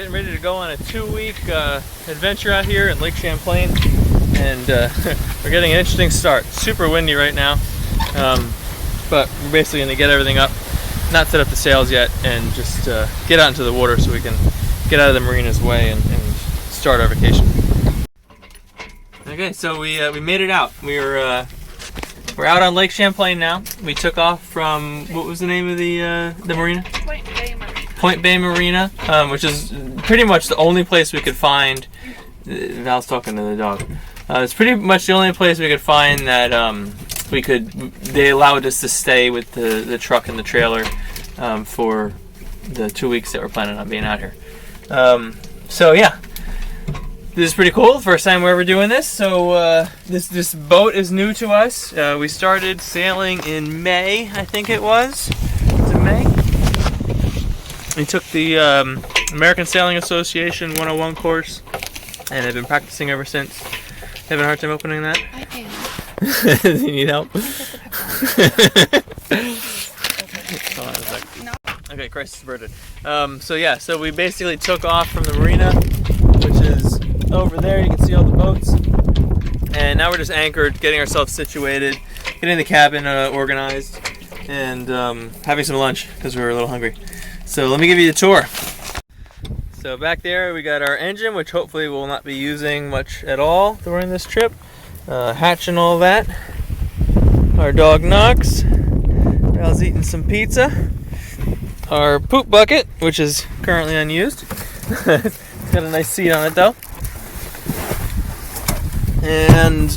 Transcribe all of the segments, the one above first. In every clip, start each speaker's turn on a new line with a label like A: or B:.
A: Getting ready to go on a 2-week adventure out here in Lake Champlain, and we're getting an interesting start. Super windy right now, but we're basically going to get everything up, not set up the sails yet, and just get out into the water so we can get out of the marina's way and start our vacation. Okay, so we made it out. We're out on Lake Champlain now. We took off from, what was the name of the marina? Point Bay Marina, which is pretty much the only place we could find. Val's talking to the dog. It's pretty much the only place we could find that they allowed us to stay with the truck and the trailer for the 2 weeks that we're planning on being out here. So yeah, this is pretty cool. First time we're ever doing this. So this boat is new to us. We started sailing in May, I think it was. Was it May? We took the American Sailing Association 101 course, and I've been practicing ever since. Having a hard time opening that?
B: I can.
A: Do you need help? Hold on a sec.
B: No.
A: Okay, crisis averted. So we basically took off from the marina, which is over there. You can see all the boats. And now we're just anchored, getting ourselves situated, getting the cabin organized, and having some lunch because we were a little hungry. So let me give you the tour. So back there we got our engine, which hopefully we'll not be using much at all during this trip. Hatch and all that. Our dog Knox. Val's eating some pizza. Our poop bucket, which is currently unused. It's got a nice seat on it though. And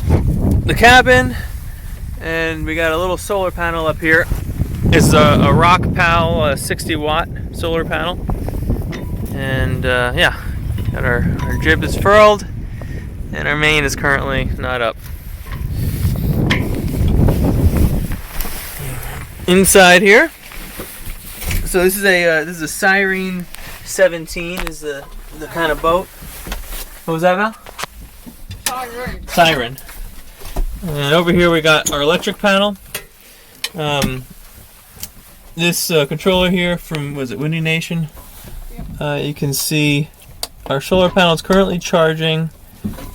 A: the cabin. And we got a little solar panel up here. It's a Rockpal 60 watt solar panel, and yeah, got our jib is furled, and our main is currently not up. Inside here, so this is a Siren 17 is the kind of boat. What was that, Val? Siren. And over here we got our electric panel. This controller here from, was it Windy Nation? You can see our solar panel is currently charging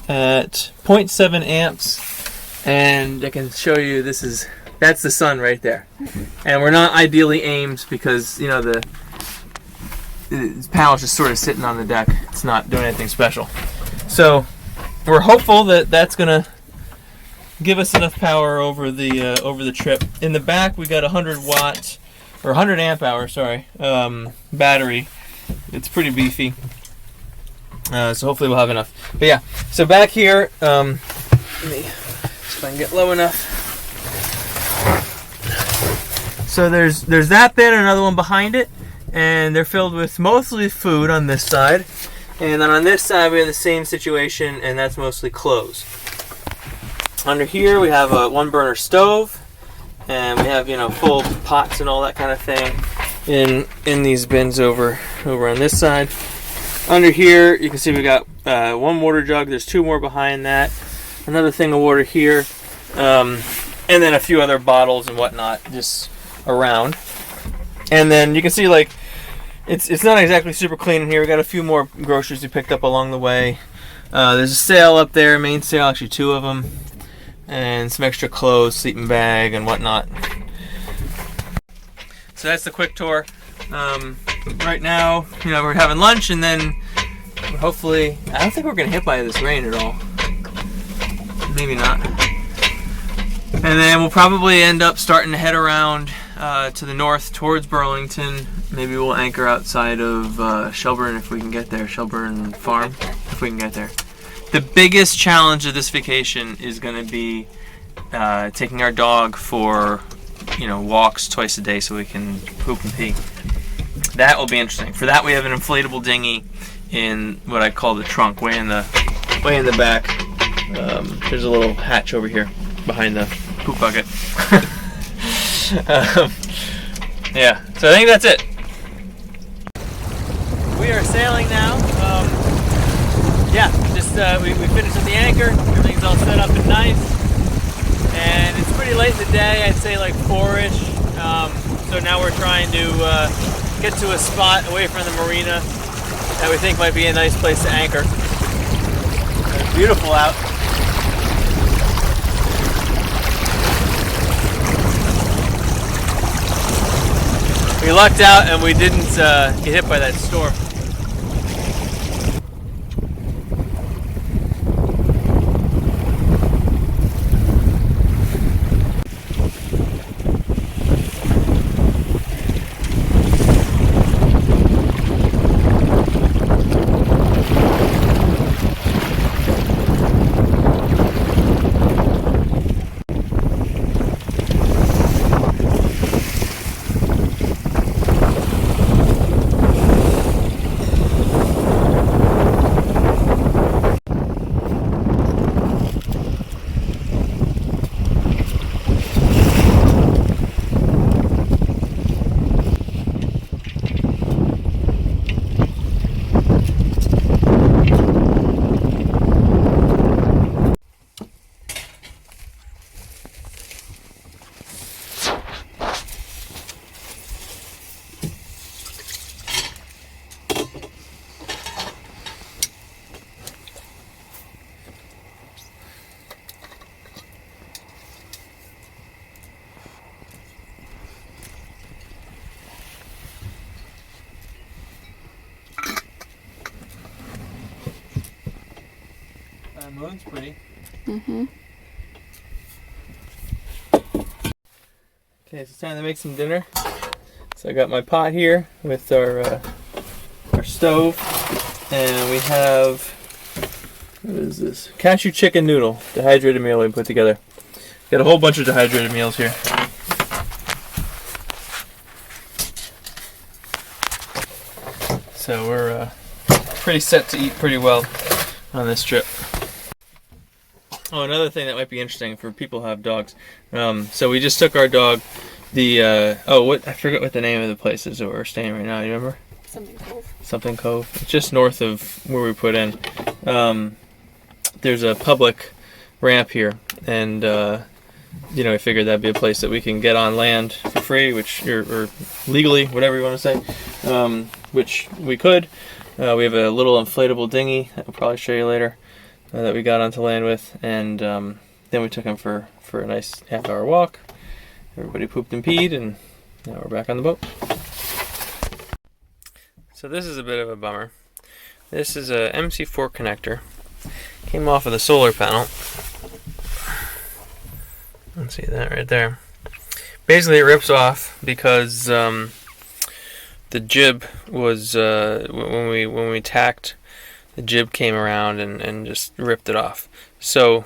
A: at 0.7 amps, and I can show you that's the sun right there. And we're not ideally aimed because the panel's just sort of sitting on the deck. It's not doing anything special. So we're hopeful that that's gonna give us enough power over the trip. In the back we got 100 watt. Or 100 amp hour, sorry, battery. It's pretty beefy. So hopefully we'll have enough. But yeah, so back here, let me see if I can get low enough. So there's that bit and another one behind it, and they're filled with mostly food on this side. And then on this side we have the same situation, and that's mostly clothes. Under here we have a 1-burner stove. And we have, full pots and all that kind of thing in these bins over on this side. Under here, you can see we got 1 water jug. There's 2 more behind that. Another thing of water here, and then a few other bottles and whatnot just around. And then you can see it's not exactly super clean in here. We got a few more groceries we picked up along the way. There's a sail up there, main sail, actually 2 of them. And some extra clothes, sleeping bag, and whatnot. So that's the quick tour. Right now, we're having lunch, and then hopefully, I don't think we're gonna hit by this rain at all. Maybe not. And then we'll probably end up starting to head around to the north towards Burlington. Maybe we'll anchor outside of Shelburne if we can get there. Shelburne Farm, if we can get there. The biggest challenge of this vacation is going to be taking our dog for, walks twice a day so we can poop and pee. That will be interesting. For that, we have an inflatable dinghy in what I call the trunk, way in the back. There's a little hatch over here behind the poop bucket. Yeah, so I think that's it. We are sailing now. Yeah, just we finished with the anchor. Everything's all set up and nice, and it's pretty late in the day. I'd say like 4-ish. So now we're trying to get to a spot away from the marina that we think might be a nice place to anchor. It's beautiful out. We lucked out and we didn't get hit by that storm. That moon's pretty. Mm-hmm. Okay, so it's time to make some dinner. So I got my pot here with our stove, and we have, what is this? Cashew chicken noodle, dehydrated meal we put together. Got a whole bunch of dehydrated meals here. So we're pretty set to eat pretty well on this trip. Oh, another thing that might be interesting for people who have dogs. So we just took our dog, I forget what the name of the place is that we're staying right now. You remember?
B: Something Cove.
A: Something Cove. It's just north of where we put in. There's a public ramp here, and we figured that'd be a place that we can get on land for free, or legally, whatever you want to say, which we could. We have a little inflatable dinghy that I'll probably show you later. That we got onto land with, and then we took him for a nice half-hour walk. Everybody pooped and peed, and now we're back on the boat. So this is a bit of a bummer. This is a MC4 connector. Came off of the solar panel. Let's see that right there. Basically, it rips off because the jib was when we tacked. The jib came around and just ripped it off. So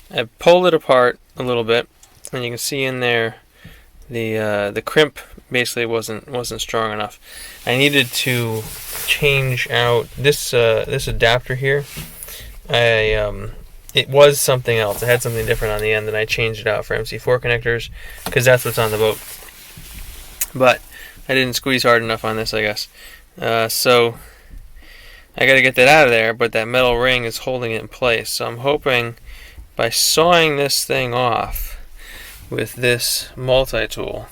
A: I pulled it apart a little bit, and you can see in there the crimp basically wasn't strong enough. I needed to change out this adapter here. It was something else. It had something different on the end, and I changed it out for MC4 connectors because that's what's on the boat. But I didn't squeeze hard enough on this, I guess. So I got to get that out of there, but that metal ring is holding it in place. So I'm hoping by sawing this thing off with this multi-tool,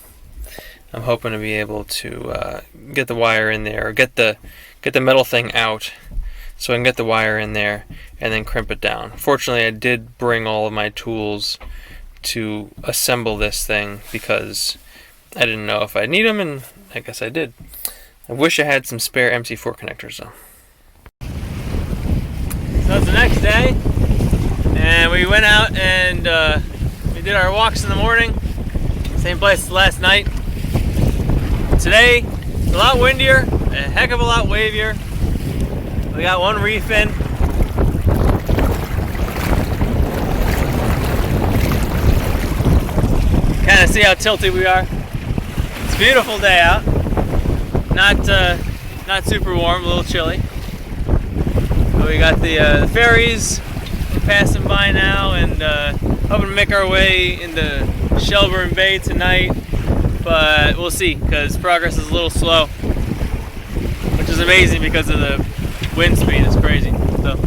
A: I'm hoping to be able to get the wire in there, or get the metal thing out, so I can get the wire in there and then crimp it down. Fortunately, I did bring all of my tools to assemble this thing because I didn't know if I'd need them, and I guess I did. I wish I had some spare MC4 connectors though. So it's the next day, and we went out and we did our walks in the morning, same place as last night. Today, it's a lot windier, a heck of a lot wavier. We got one reef in. Kind of see how tilted we are. It's a beautiful day out. Not super warm, a little chilly. But we got the ferries passing by now, and hoping to make our way into Shelburne Bay tonight. But we'll see, because progress is a little slow, which is amazing because of the wind speed. It's crazy. So.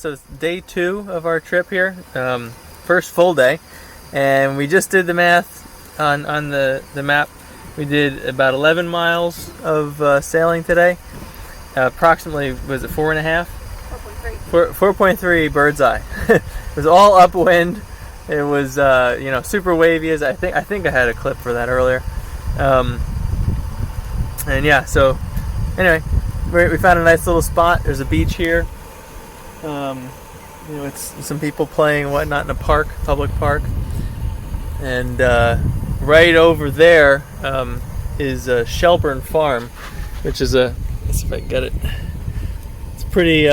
A: so it's day 2 of our trip here, first full day, and we just did the math on the map. We did about 11 miles of sailing today. Approximately, was it 4.5? 4.3. 4.3 bird's eye. It was all upwind. It was super wavy. As I think I had a clip for that earlier. And yeah, so anyway, we found a nice little spot. There's a beach here. It's some people playing and whatnot in a park, public park. And right over there is a Shelburne farm, which is let's see if I can get it. It's a pretty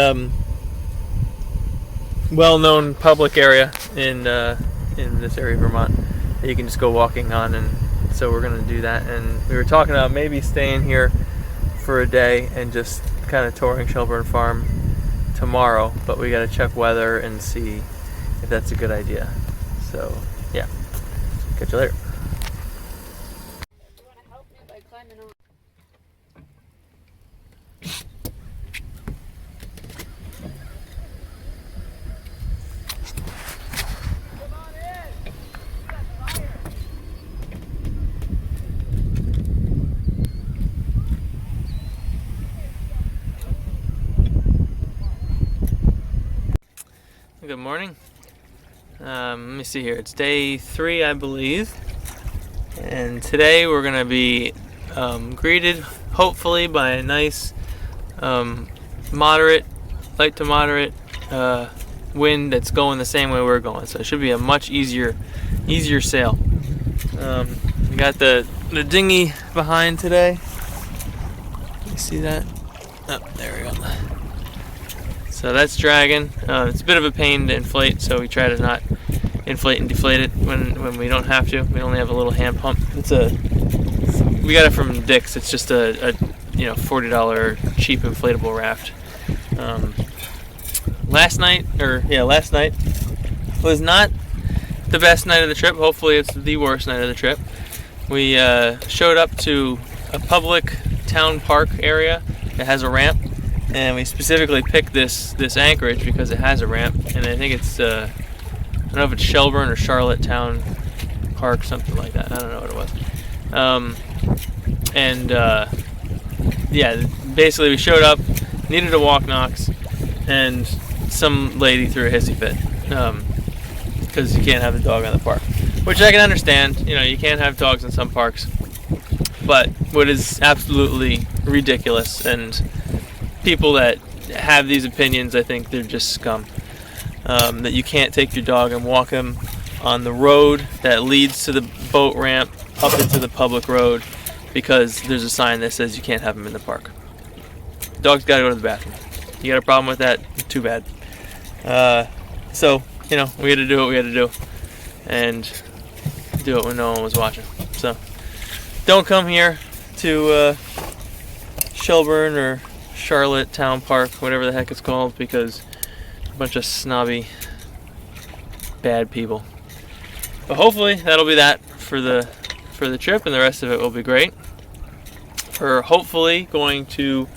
A: well-known public area in this area of Vermont that you can just go walking on, and so we're gonna do that. And we were talking about maybe staying here for a day and just kind of touring Shelburne Farm tomorrow, but we gotta check weather and see if that's a good idea. So yeah, catch you later.
B: You want to help me by climbing on?
A: Good morning. Let me see here. It's day 3, I believe. And today we're going to be greeted, hopefully, by a nice, light to moderate wind that's going the same way we're going. So it should be a much easier sail. We got the dinghy behind today. You see that? Oh, there we go. So that's dragging. It's a bit of a pain to inflate, so we try to not inflate and deflate it when we don't have to. We only have a little hand pump. We got it from Dick's. It's just a $40 cheap inflatable raft. Last night was not the best night of the trip. Hopefully it's the worst night of the trip. We showed up to a public town park area that has a ramp. And we specifically picked this anchorage because it has a ramp, and I think it's I don't know if it's Shelburne or Charlotte Town Park, something like that. I don't know what it was. Basically we showed up, needed a walk knocks, and some lady threw a hissy fit because you can't have the dog on the park, which I can understand. You can't have dogs in some parks, but what is absolutely ridiculous, and people that have these opinions, I think they're just scum. That you can't take your dog and walk him on the road that leads to the boat ramp up into the public road because there's a sign that says you can't have him in the park. Dog's got to go to the bathroom. You got a problem with that? Too bad. So we had to do what we had to do and do it when no one was watching. So don't come here to Shelburne or Charlotte Town Park, whatever the heck it's called, because a bunch of snobby, bad people. But hopefully that'll be that for the trip, and the rest of it will be great. We're hopefully going to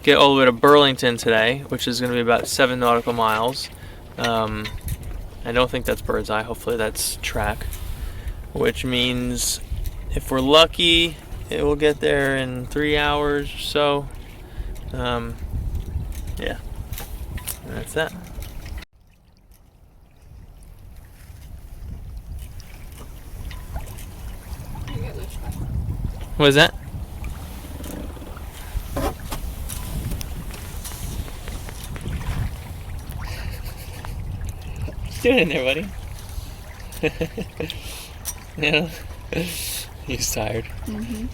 A: get all the way to Burlington today, which is going to be about 7 nautical miles. I don't think that's bird's eye. Hopefully that's track, which means if we're lucky, it will get there in 3 hours or so. Yeah, and that's that. What is that? What you doing in there, buddy? He's tired. Mm-hmm.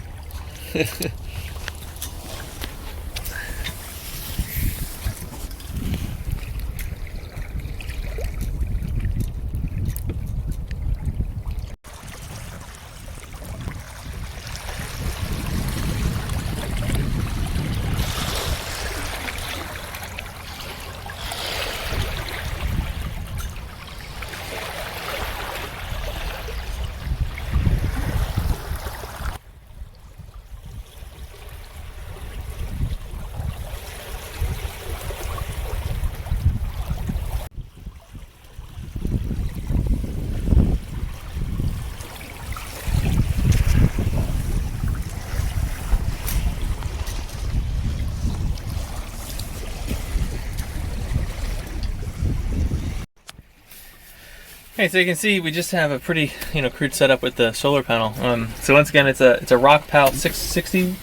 A: Okay, so you can see we just have a pretty, crude setup with the solar panel. So once again, it's a Rockpal 60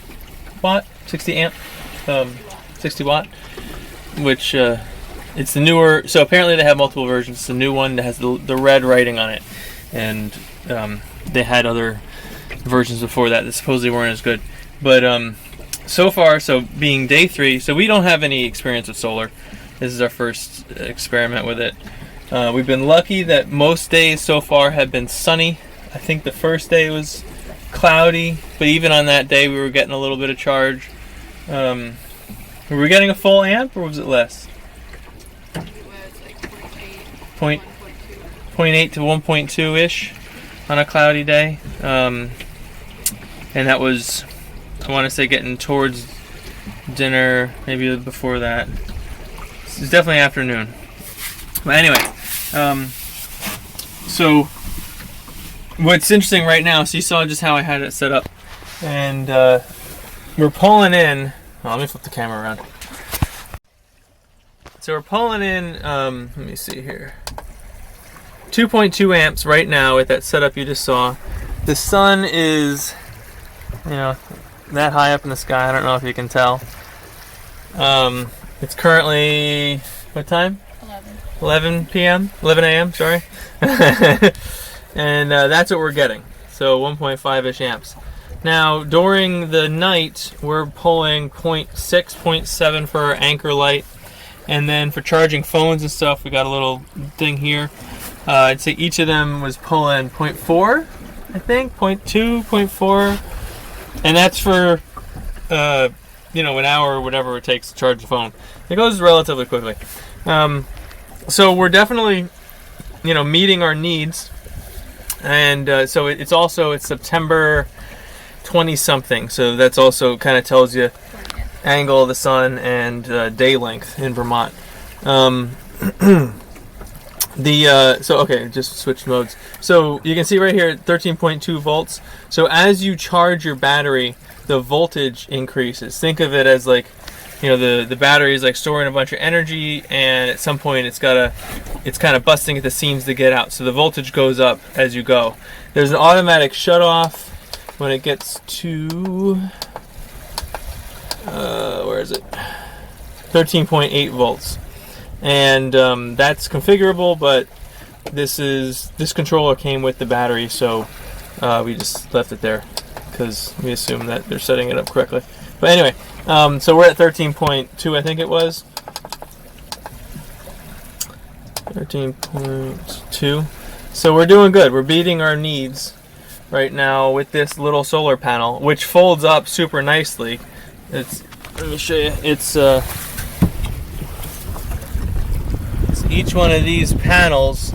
A: watt, 60 amp, 60 watt, which it's the newer. So apparently they have multiple versions. It's the new one that has the red writing on it, and they had other versions before that supposedly weren't as good. But so far, so being day 3, so we don't have any experience with solar. This is our first experiment with it. We've been lucky that most days so far have been sunny. I think the first day was cloudy, but even on that day we were getting a little bit of charge. Were we getting a full amp, or was it less?
B: It was like 0.8
A: to 1.2-ish on a cloudy day. And that was, I want to say, getting towards dinner, maybe before that. It's definitely afternoon. But anyway, so what's interesting right now, so you saw just how I had it set up, and we're pulling in, let me flip the camera around. So we're pulling in, let me see here, 2.2 amps right now with that setup you just saw. The sun is, that high up in the sky. I don't know if you can tell. It's currently, what time? 11 p.m. 11 a.m. Sorry. And that's what we're getting. So 1.5-ish amps. Now during the night we're pulling 0.6, 0.7 for our anchor light, and then for charging phones and stuff we got a little thing here. I'd say each of them was pulling 0.4, I think, 0.2, 0.4, and that's for an hour or whatever it takes to charge the phone. It goes relatively quickly. So we're definitely, meeting our needs, and so it's September 20-something. So that's also kind of tells you angle of the sun and day length in Vermont. So okay, just switch modes. So you can see right here 13.2 volts. So as you charge your battery, the voltage increases. Think of it as like, the battery is like storing a bunch of energy, and at some point it's kind of busting at the seams to get out. So the voltage goes up as you go. There's an automatic shut off when it gets to, where is it? 13.8 volts. And that's configurable, but this controller came with the battery, so we just left it there because we assume that they're setting it up correctly. But anyway, so we're at 13.2, I think it was. 13.2. So we're doing good. We're beating our needs right now with this little solar panel, which folds up super nicely. Let me show you. It's each one of these panels,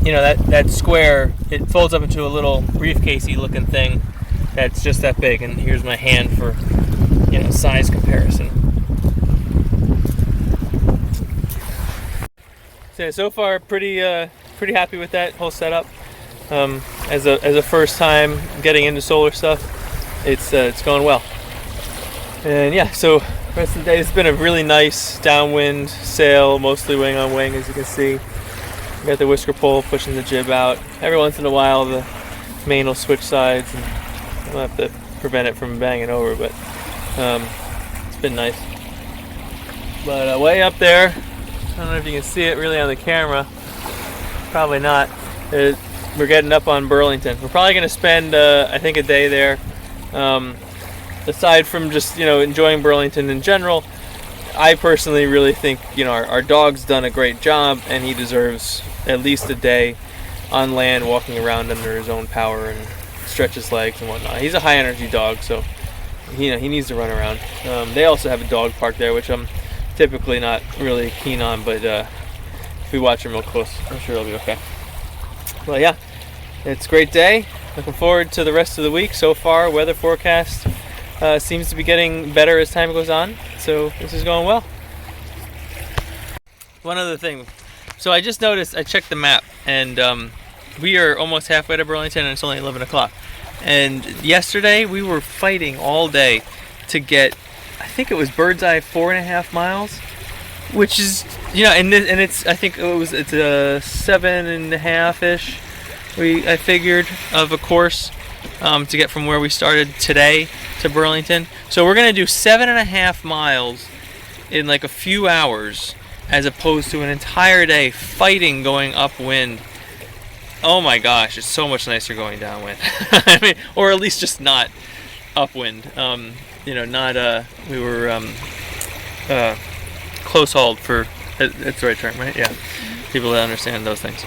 A: that square, it folds up into a little briefcasey looking thing that's just that big. And here's my hand for size comparison. So far pretty happy with that whole setup. As a first time getting into solar stuff, it's going well. And yeah, so the rest of the day it's been a really nice downwind sail, mostly wing on wing, as you can see. We got the whisker pole pushing the jib out. Every once in a while the main will switch sides, and we'll have to prevent it from banging over, but it's been nice. But way up there, I don't know if you can see it really on the camera, probably not. We're getting up on Burlington. We're probably going to spend I think a day there. Aside from just enjoying Burlington in general, I personally really think our dog's done a great job, and he deserves at least a day on land walking around under his own power and stretch his legs and whatnot. He's a high energy dog, so he needs to run around. They also have a dog park there, which I'm typically not really keen on, but if we watch him real close, I'm sure he'll be okay. Well, yeah, it's a great day. Looking forward to the rest of the week. So far, weather forecast seems to be getting better as time goes on, so this is going well. One other thing. So I just noticed, I checked the map, and we are almost halfway to Burlington, and it's only 11 o'clock. And yesterday we were fighting all day to get, I think it was bird's eye 4.5 miles, which is and it's I think it's a 7.5-ish. I figured of a course to get from where we started today to Burlington. So we're gonna do 7.5 miles in like a few hours, as opposed to an entire day fighting going upwind. Oh my gosh, it's so much nicer going downwind. I mean, or at least just not upwind. Not we were close hauled for. It's the right term, right? Yeah. People that understand those things.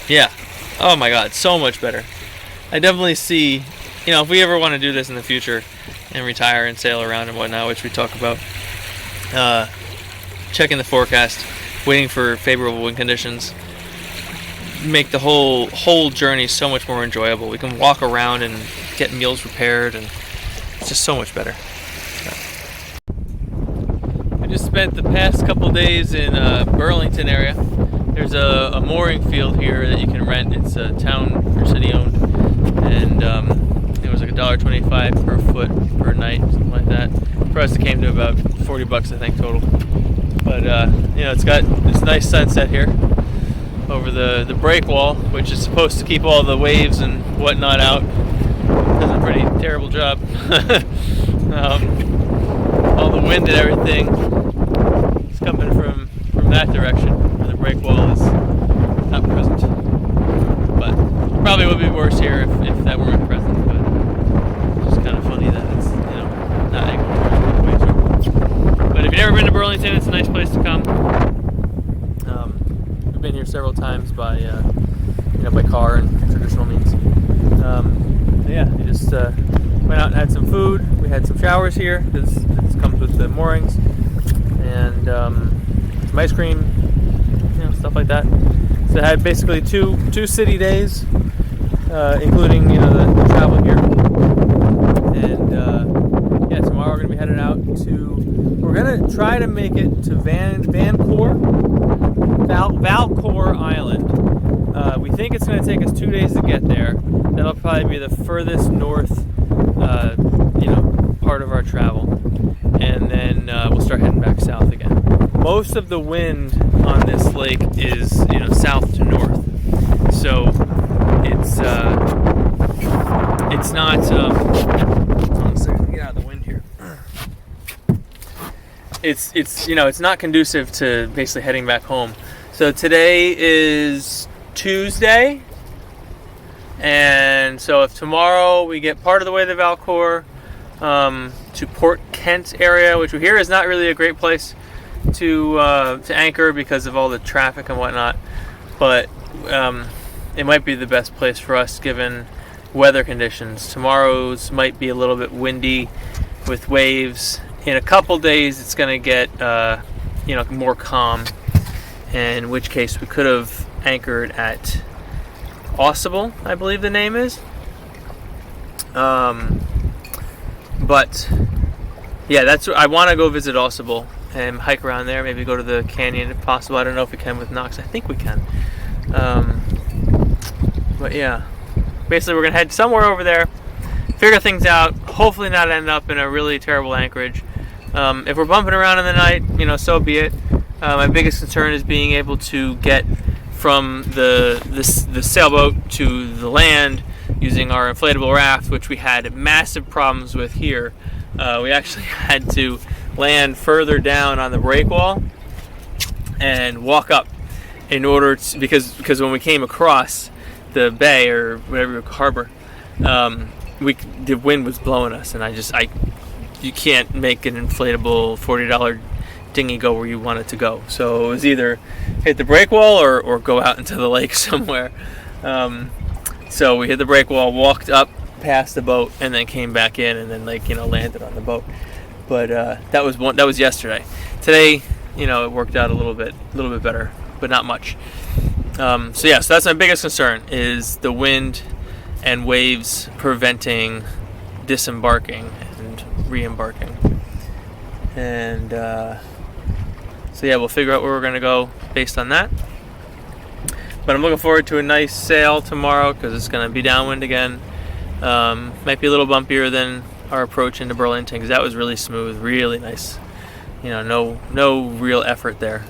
A: Yeah. Oh my God, so much better. I definitely see, if we ever want to do this in the future and retire and sail around and whatnot, which we talk about, checking the forecast, waiting for favorable wind conditions, make the whole journey so much more enjoyable. We can walk around and get meals prepared, and it's just so much better. I just spent the past couple days in Burlington area. There's a mooring field here that you can rent. It's town or city owned, and it was like $1.25 per foot per night, something like that. For us, it came to about $40, I think, total. But it's got this nice sunset here over the break wall, which is supposed to keep all the waves and whatnot out. Does a pretty terrible job. All the wind and everything is coming from that direction, where the break wall is not present. But it probably would be worse here if that weren't present. But it's just kind of funny that it's not anchored. But if you've never been to Burlington, it's a nice place to come. We've been here several times by car and traditional means. We just went out and had some food. We had some showers here. This comes with the moorings, and some ice cream, stuff like that. So I had basically two city days, including the travel here. And tomorrow we're gonna be headed out to. We're gonna try to make it to Valcour Island. We think it's gonna take us 2 days to get there. That'll probably be the furthest north, part of our travel, and then we'll start heading back south again. Most of the wind on this lake is, south to north, so it's not. Get out of the wind here. It's not conducive to basically heading back home. So today is Tuesday, and so if tomorrow we get part of the way to Valcour, to Port Kent area, which we hear is not really a great place to anchor because of all the traffic and whatnot, but it might be the best place for us given weather conditions. Tomorrow's might be a little bit windy with waves. In a couple days it's going to get more calm, in which case we could have anchored at Ausable, I believe the name is. But yeah, I want to go visit Ausable and hike around there, maybe go to the canyon if possible. I don't know if we can with Knox. I think we can. But yeah, basically we're gonna head somewhere over there, figure things out, hopefully not end up in a really terrible anchorage. If we're bumping around in the night, so be it. My biggest concern is being able to get from the sailboat to the land using our inflatable raft, which we had massive problems with here. We actually had to land further down on the break wall and walk up in order to, because when we came across the bay or whatever harbor, the wind was blowing us, and you can't make an inflatable $40 dinghy go where you want it to go. So it was either hit the break wall or go out into the lake somewhere. So we hit the break wall, walked up past the boat, and then came back in, and then landed on the boat. But that was yesterday. Today, it worked out a little bit better, but not much. So that's my biggest concern, is the wind and waves preventing disembarking and re-embarking. And we'll figure out where we're gonna go based on that. But I'm looking forward to a nice sail tomorrow because it's gonna be downwind again. Might be a little bumpier than our approach into Burlington because that was really smooth, really nice. No real effort there.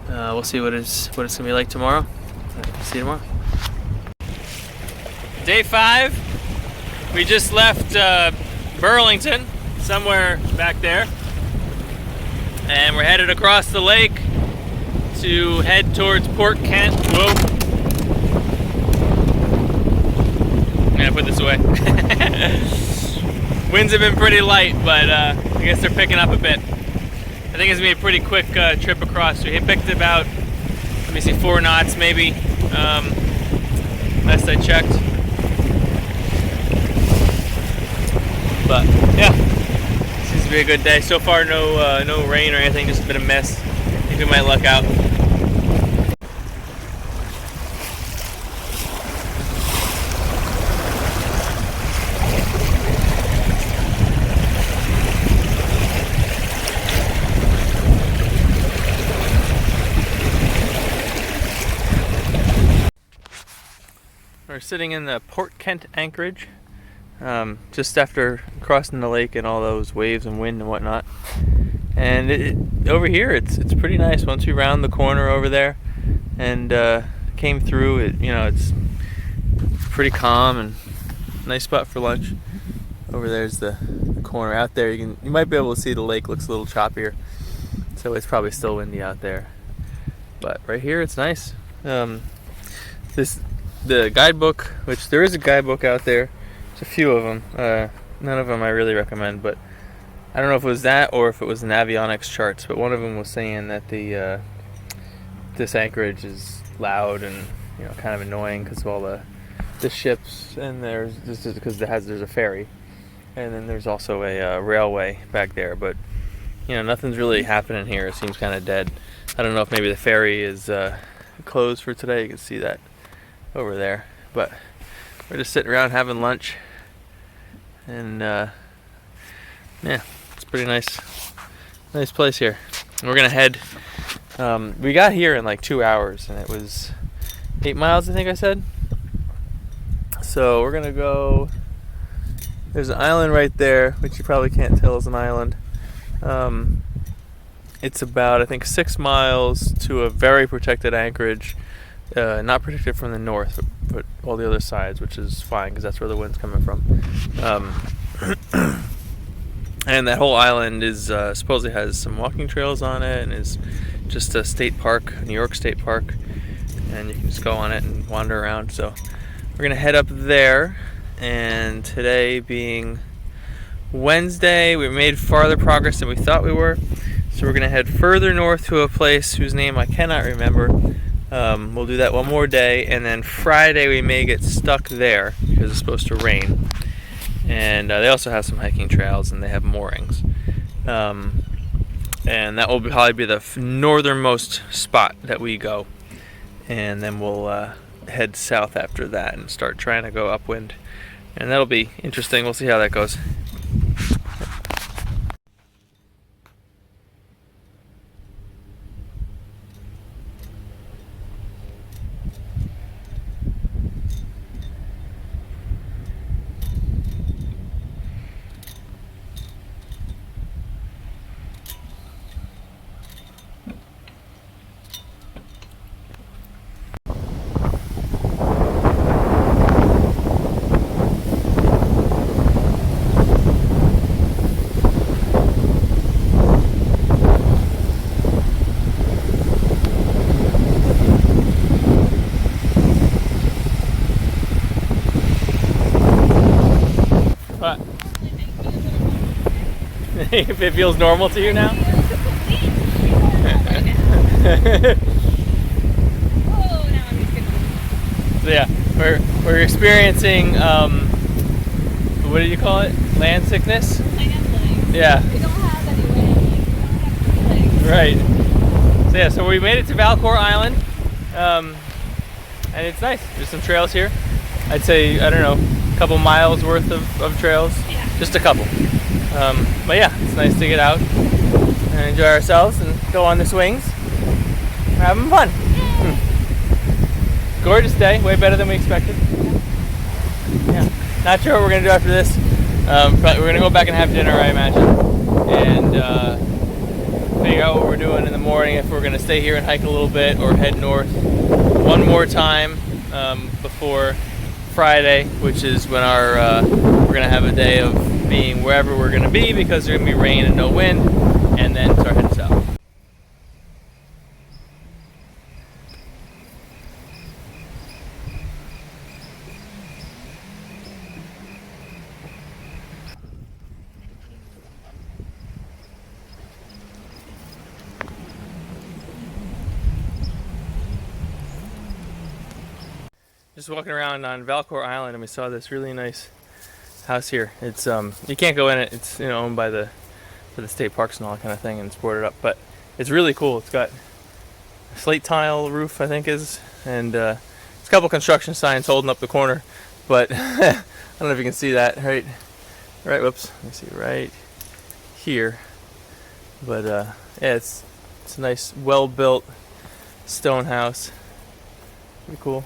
A: we'll see what it's gonna be like tomorrow. See you tomorrow. Day 5. We just left Burlington, somewhere back there, and we're headed across the lake to head towards Port Kent. Whoa! I'm gonna put this away. Winds have been pretty light, but I guess they're picking up a bit. I think it's gonna be a pretty quick trip across. We picked about, let me see, 4 knots maybe, last I checked. But yeah, seems to be a good day so far. No rain or anything, just a bit of mist. I think we might luck out. We're sitting in the Port Kent anchorage, just after crossing the lake and all those waves and wind and whatnot. And over here, it's pretty nice. Once we round the corner over there and came through, it's pretty calm and nice spot for lunch. Over there's the corner. Out there, you might be able to see the lake looks a little choppier, so it's probably still windy out there. But right here, it's nice. The guidebook, which there is a guidebook out there, there's a few of them. None of them I really recommend, but I don't know if it was that or if it was an avionics charts, but one of them was saying that this anchorage is loud and kind of annoying because of all the ships, and there's a ferry, and then there's also a railway back there, but nothing's really happening here. It seems kind of dead. I don't know if maybe the ferry is closed for today. You can see that over there, but we're just sitting around having lunch, and yeah, it's a pretty nice place here. We're gonna head. We got here in like 2 hours, and it was 8 miles, I think I said. So we're gonna go. There's an island right there, which you probably can't tell is an island. It's about, I think, 6 miles to a very protected anchorage. Not protected from the north, but all the other sides, which is fine because that's where the wind's coming from. And that whole island is supposedly has some walking trails on it, and is just a state park, New York State Park, and you can just go on it and wander around. So we're gonna head up there, and today being Wednesday, we made farther progress than we thought we were. So we're gonna head further north to a place whose name I cannot remember. We'll do that one more day, and then Friday we may get stuck there because it's supposed to rain. And they also have some hiking trails, and they have moorings. And that will probably be the northernmost spot that we go. And then we'll head south after that and start trying to go upwind. And that'll be interesting. We'll see how that goes. If it feels normal to you now? So yeah, we're experiencing what do you call it? Land sickness?
B: Land.
A: Yeah.
B: We don't have any wind.
A: Right. So yeah, so we made it to Valcour Island, and it's nice. There's some trails here. I'd say, I don't know, a couple miles worth of trails.
B: Yeah.
A: Just a couple. But yeah, it's nice to get out and enjoy ourselves and go on the swings. We're having fun. Gorgeous day, way better than we expected. Yeah, not sure what we're gonna do after this. Probably we're gonna go back and have dinner, I imagine. And figure out what we're doing in the morning, if we're gonna stay here and hike a little bit or head north one more time before Friday, which is when we're gonna have a day of being wherever we're gonna be, because there's gonna be rain and no wind, and then start heading south. Just walking around on Valcour Island, and we saw this really nice house here. It's you can't go in it. It's owned by the state parks and all that kind of thing, and it's boarded up. But it's really cool. It's got a slate tile roof, I think is, and it's a couple construction signs holding up the corner. But I don't know if you can see that right. Whoops. Let me see right here. But yeah, it's a nice, well built stone house. Pretty cool.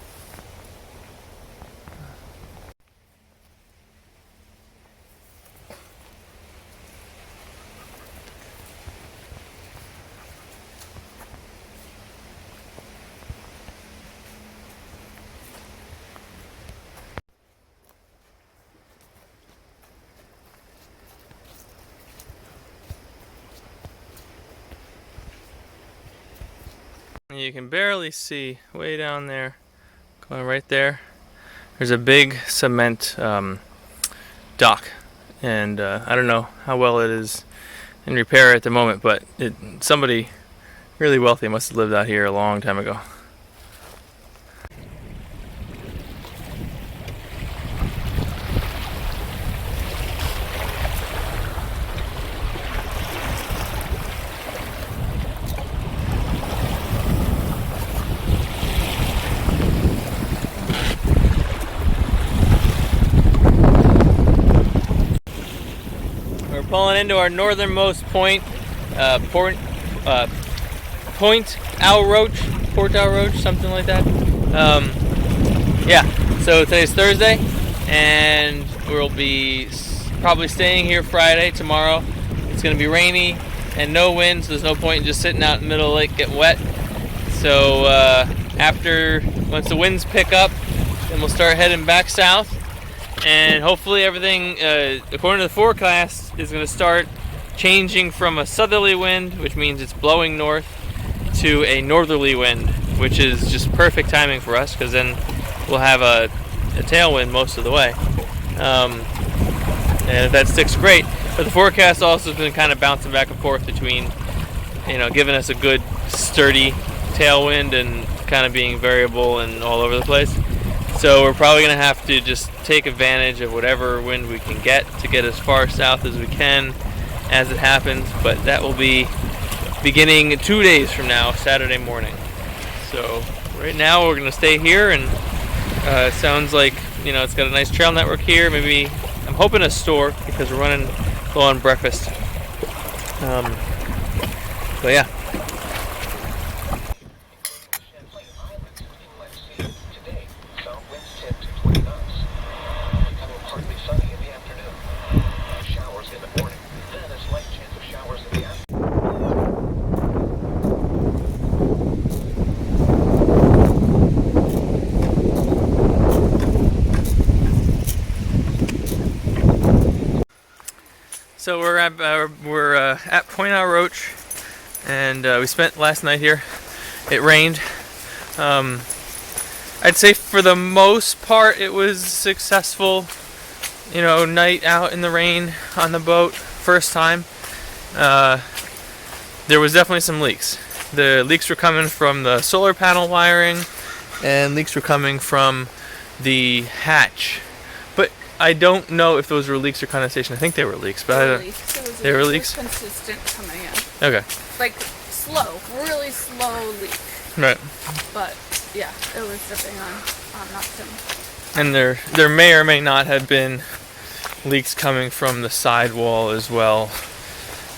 A: You can barely see way down there, going right there. There's a big cement dock, and I don't know how well it is in repair at the moment, but somebody really wealthy must have lived out here a long time ago. Pulling into our northernmost point, Port Au Roche, something like that. Yeah, so today's Thursday, and we'll be probably staying here Friday. Tomorrow it's going to be rainy and no wind, so there's no point in just sitting out in the middle of the lake getting wet. So once the winds pick up, then we'll start heading back south. And hopefully everything, according to the forecast, is going to start changing from a southerly wind, which means it's blowing north, to a northerly wind, which is just perfect timing for us, because then we'll have a tailwind most of the way. And if that sticks, great. But the forecast also has been kind of bouncing back and forth between, giving us a good sturdy tailwind and kind of being variable and all over the place. So we're probably going to have to just take advantage of whatever wind we can get to get as far south as we can as it happens. But that will be beginning 2 days from now, Saturday morning. So right now we're going to stay here, and it sounds like it's got a nice trail network here. Maybe I'm hoping a store, because we're running low on breakfast. But yeah. So we're at Point Au Roche, and we spent last night here. It rained. I'd say for the most part it was successful. Night out in the rain on the boat, first time. There was definitely some leaks. The leaks were coming from the solar panel wiring, and leaks were coming from the hatch. I don't know if those were leaks or condensation. I think they were leaks, but I don't. They were leaks.
B: Consistent coming in.
A: Okay.
B: Like really slow leak.
A: Right.
B: But yeah, it was dripping on nothing.
A: And there may or may not have been leaks coming from the sidewall as well.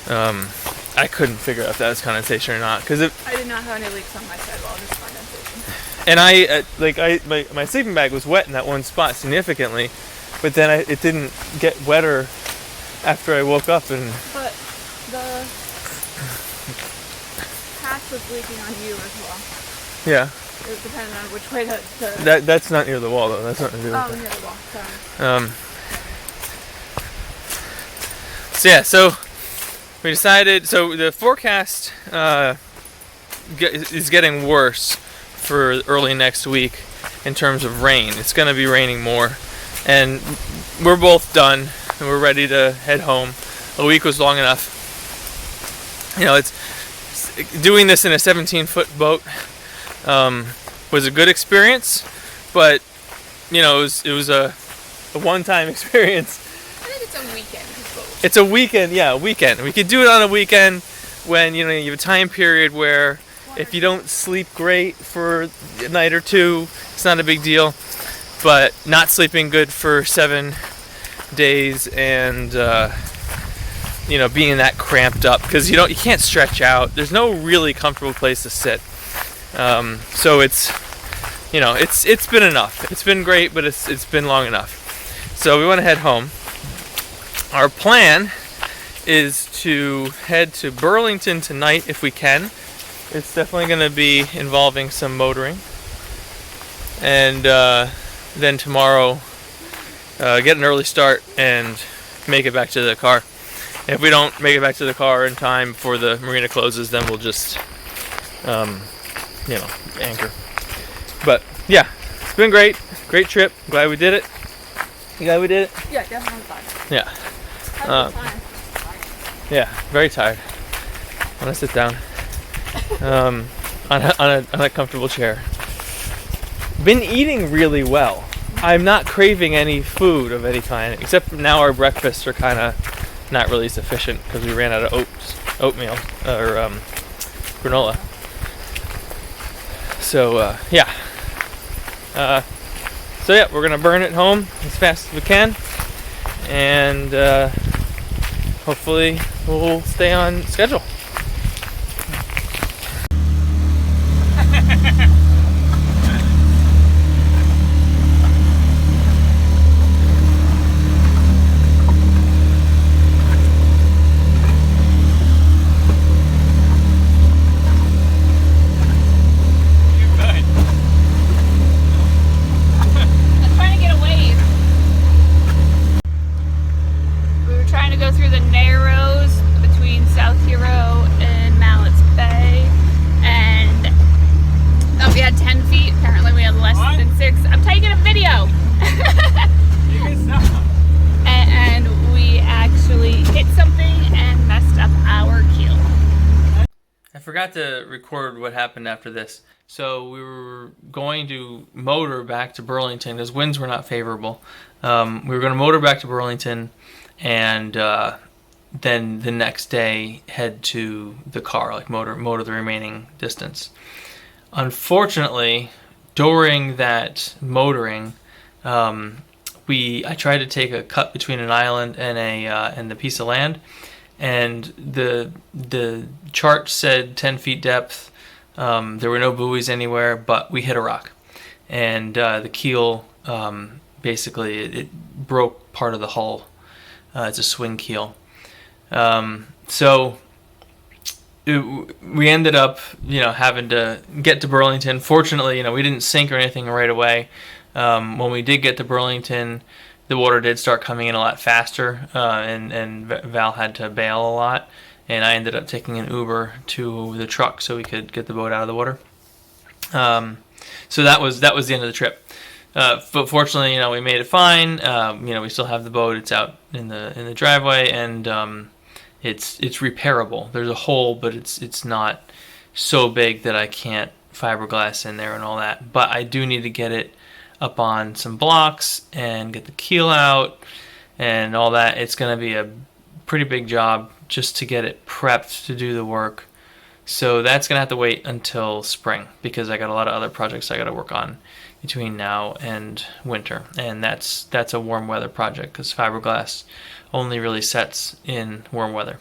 A: I couldn't figure out if that was condensation or not, because
B: I did not have any leaks on my sidewall, just condensation.
A: And my sleeping bag was wet in that one spot significantly. But then it didn't get wetter after I woke up, and.
B: But was leaking on you as well.
A: Yeah.
B: It depended on which way to
A: That's not near the wall though. That's not near the wall.
B: near the wall. Sorry.
A: So we decided. So the forecast is getting worse for early next week in terms of rain. It's going to be raining more, and we're both done and we're ready to head home. A week was long enough. You know, it's doing this in a 17-foot boat was a good experience, but you know, it was a one-time experience.
B: I think it's a weekend boat.
A: It's a weekend, yeah, a weekend. We could do it on a weekend when, you know, you have a time period where if you don't sleep great for a night or two, it's not a big deal. But not sleeping good for 7 days and you know, being that cramped up because you can't stretch out. There's no really comfortable place to sit. So it's, you know, it's been enough. It's been great, but it's been long enough. So we want to head home. Our plan is to head to Burlington tonight if we can. It's definitely going to be involving some motoring. And then tomorrow get an early start and make it back to the car. If we don't make it back to the car in time before the marina closes, then we'll just you know, anchor. But yeah, it's been great trip. Glad we did it. You glad we did it?
B: Yeah, definitely fun.
A: Yeah.
B: Time.
A: Yeah, very tired. I'm gonna sit down on a comfortable chair. Been eating really well. I'm not craving any food of any kind, except now our breakfasts are kind of not really sufficient because we ran out of oatmeal or granola. So yeah. So yeah, we're gonna burn it home as fast as we can, and hopefully we'll stay on schedule. I forgot to record what happened after this. So we were going to motor back to Burlington because winds were not favorable. We were going to motor back to Burlington and then the next day head to the car, like motor the remaining distance. Unfortunately, during that motoring, I tried to take a cut between an island and the piece of land, and the chart said 10 feet depth. There were no buoys anywhere, but we hit a rock, and the keel basically it broke part of the hull. It's a swing keel, so we ended up, having to get to Burlington. Fortunately, we didn't sink or anything right away. When we did get to Burlington, the water did start coming in a lot faster, and Val had to bail a lot, and I ended up taking an Uber to the truck so we could get the boat out of the water. So that was the end of the trip. But fortunately, we made it fine. We still have the boat. It's out in the driveway, and it's repairable. There's a hole, but it's not so big that I can't fiberglass in there and all that. But I do need to get it up on some blocks and get the keel out and all that. It's going to be a pretty big job just to get it prepped to do the work. So that's going to have to wait until spring because I got a lot of other projects I got to work on between now and winter. And that's a warm weather project because fiberglass only really sets in warm weather.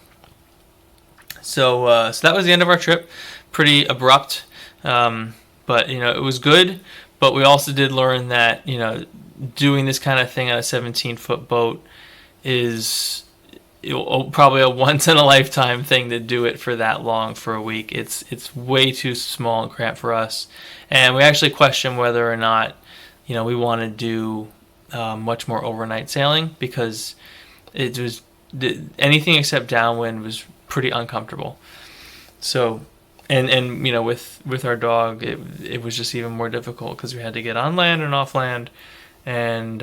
A: So that was the end of our trip. Pretty abrupt, but it was good. But we also did learn that doing this kind of thing on a 17-foot boat is probably a once in a lifetime thing to do it for that long for a week. It's way too small and cramped for us, and we actually question whether or not we want to do much more overnight sailing, because it was anything except downwind was pretty uncomfortable. So, and with our dog, it was just even more difficult because we had to get on land and off land, and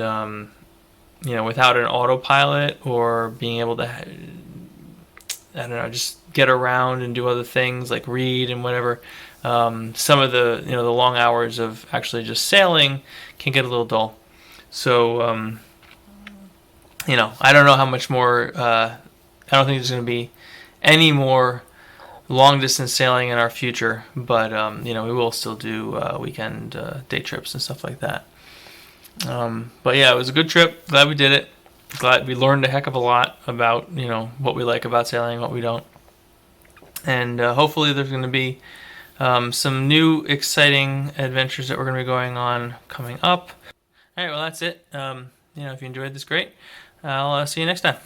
A: without an autopilot or being able to, I don't know, just get around and do other things like read and whatever. Some of the the long hours of actually just sailing can get a little dull. So I don't know how much more. I don't think there's going to be any more long distance sailing in our future, but we will still do weekend day trips and stuff like that. But yeah, it was a good trip. Glad we did it. Glad we learned a heck of a lot about what we like about sailing, what we don't, and hopefully there's going to be some new exciting adventures that we're going to be going on coming up. All right, well that's it. If you enjoyed this, great. I'll see you next time.